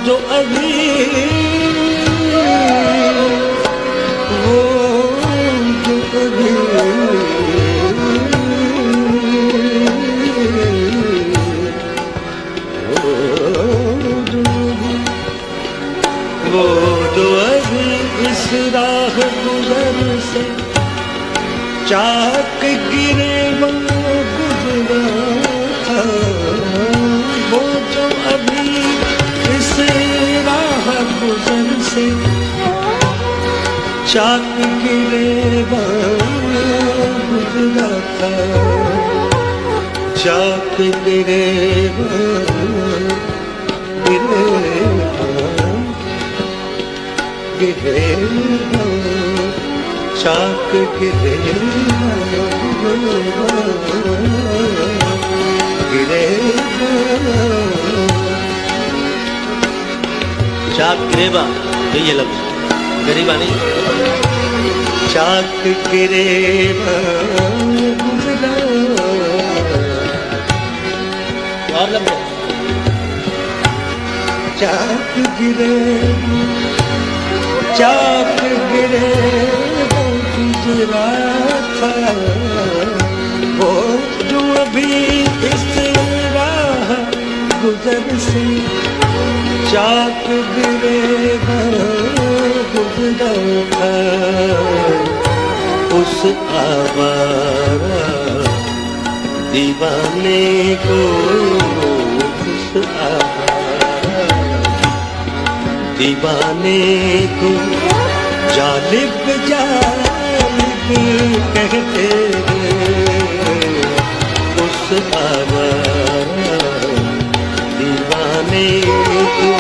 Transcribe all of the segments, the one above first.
जो अभी वो जो अभी वो जो अभी इस राह गुजर से चाक गिरे वो गुजरा था, वो जो अभी इस राह गुजर से चाक गिरे वो गुजरा था, चाक गिरे वो गिरे चाक गिरे गिरे चाक गिरेबा, ये लफ्ज गरीबा नहीं, चाक गिरेबा गुजरा और लफ्ज चाक गिरे चाक गिरे वो गुजरा था, वो जो अभी इस राह गुजर से चाक गिरे वो गुजरा था, उस आवारा दीवाने को, उस आवारा दीवाने को जालिब जालिब कहते हैं, उस आवारा दीवाने को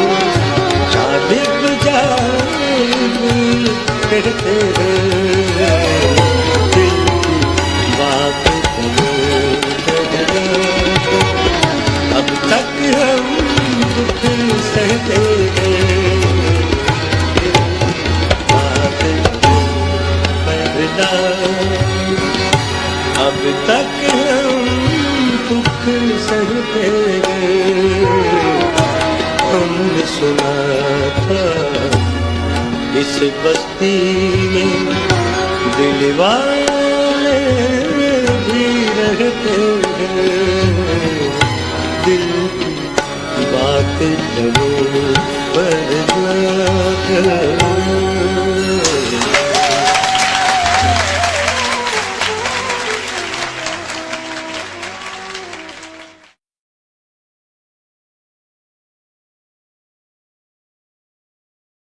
जालिब जालिब कहते हैं, दिल की बात करो अब तक हम दुख सहते हैं, अब तक हम दुख सहते हैं, हमने सुना था इस बस्ती में दिलवाले भी रहते हैं, दिल की बात करो पर